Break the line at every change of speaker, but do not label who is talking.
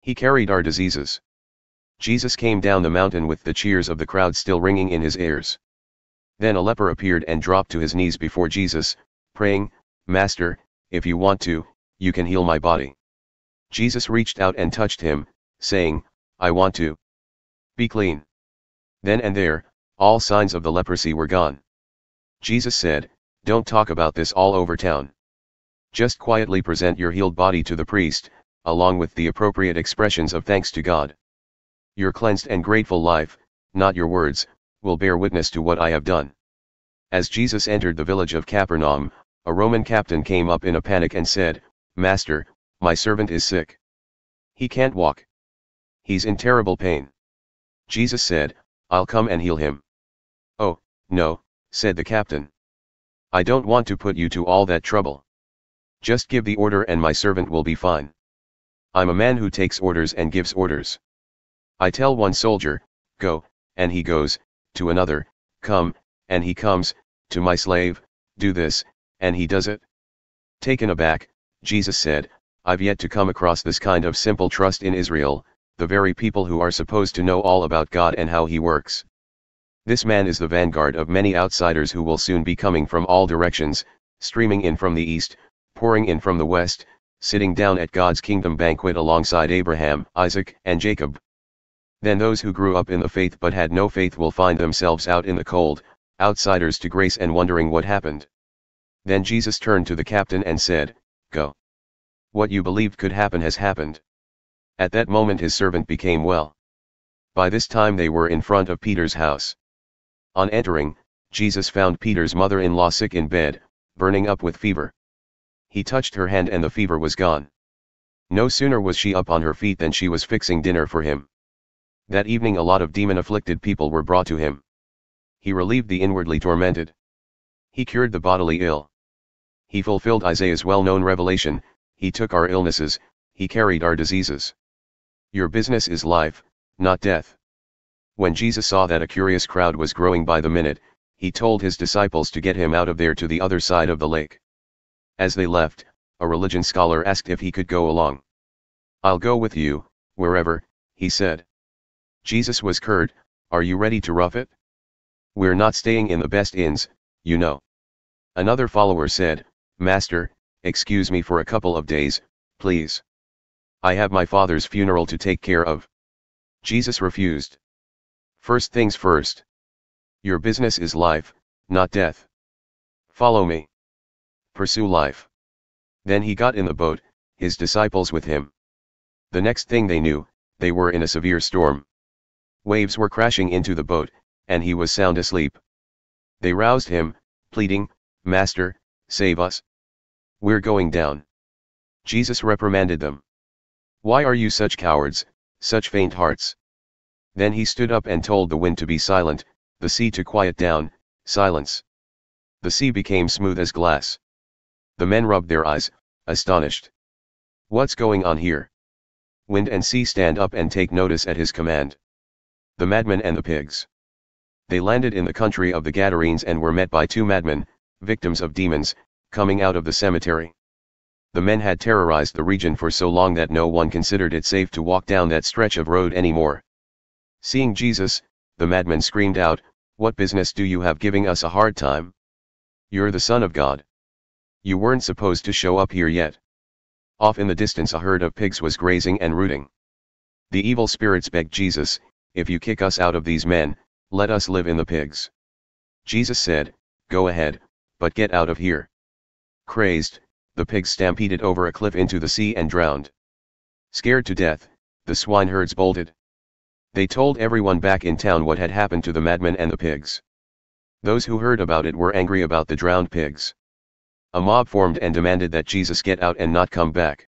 He carried our diseases. Jesus came down the mountain with the cheers of the crowd still ringing in his ears. Then a leper appeared and dropped to his knees before Jesus, praying, "Master, if you want to, you can heal my body." Jesus reached out and touched him, saying, "I want to be clean." Then and there, all signs of the leprosy were gone. Jesus said, "Don't talk about this all over town. Just quietly present your healed body to the priest, along with the appropriate expressions of thanks to God. Your cleansed and grateful life, not your words, will bear witness to what I have done." As Jesus entered the village of Capernaum, a Roman captain came up in a panic and said, "Master, my servant is sick. He can't walk. He's in terrible pain." Jesus said, "I'll come and heal him." "Oh, no," said the captain. "I don't want to put you to all that trouble. Just give the order and my servant will be fine. I'm a man who takes orders and gives orders. I tell one soldier, 'Go,' and he goes, to another, 'Come,' and he comes, to my slave, 'Do this,' and he does it." Taken aback, Jesus said, "I've yet to come across this kind of simple trust in Israel, the very people who are supposed to know all about God and how he works. This man is the vanguard of many outsiders who will soon be coming from all directions, streaming in from the east, pouring in from the west, sitting down at God's kingdom banquet alongside Abraham, Isaac, and Jacob. Then those who grew up in the faith but had no faith will find themselves out in the cold, outsiders to grace and wondering what happened." Then Jesus turned to the captain and said, "Go. What you believed could happen has happened." At that moment his servant became well. By this time they were in front of Peter's house. On entering, Jesus found Peter's mother-in-law sick in bed, burning up with fever. He touched her hand and the fever was gone. No sooner was she up on her feet than she was fixing dinner for him. That evening a lot of demon-afflicted people were brought to him. He relieved the inwardly tormented. He cured the bodily ill. He fulfilled Isaiah's well-known revelation, "He took our illnesses, he carried our diseases." Your business is life, not death. When Jesus saw that a curious crowd was growing by the minute, he told his disciples to get him out of there to the other side of the lake. As they left, a religion scholar asked if he could go along. "I'll go with you, wherever," he said. Jesus was curt, "Are you ready to rough it? We're not staying in the best inns, you know." Another follower said, "Master, excuse me for a couple of days, please. I have my father's funeral to take care of." Jesus refused. "First things first. Your business is life, not death. Follow me. Pursue life." Then he got in the boat, his disciples with him. The next thing they knew, they were in a severe storm. Waves were crashing into the boat, and he was sound asleep. They roused him, pleading, "Master, save us. We're going down." Jesus reprimanded them. "Why are you such cowards, such faint hearts?" Then he stood up and told the wind to be silent, the sea to quiet down. Silence. The sea became smooth as glass. The men rubbed their eyes, astonished. "What's going on here? Wind and sea stand up and take notice at his command." The madmen and the pigs. They landed in the country of the Gadarenes and were met by two madmen, victims of demons, coming out of the cemetery. The men had terrorized the region for so long that no one considered it safe to walk down that stretch of road anymore. Seeing Jesus, the madmen screamed out, "What business do you have giving us a hard time? You're the Son of God. You weren't supposed to show up here yet." Off in the distance a herd of pigs was grazing and rooting. The evil spirits begged Jesus, "If you kick us out of these men, let us live in the pigs." Jesus said, "Go ahead, but get out of here." Crazed, the pigs stampeded over a cliff into the sea and drowned. Scared to death, the swineherds bolted. They told everyone back in town what had happened to the madmen and the pigs. Those who heard about it were angry about the drowned pigs. A mob formed and demanded that Jesus get out and not come back.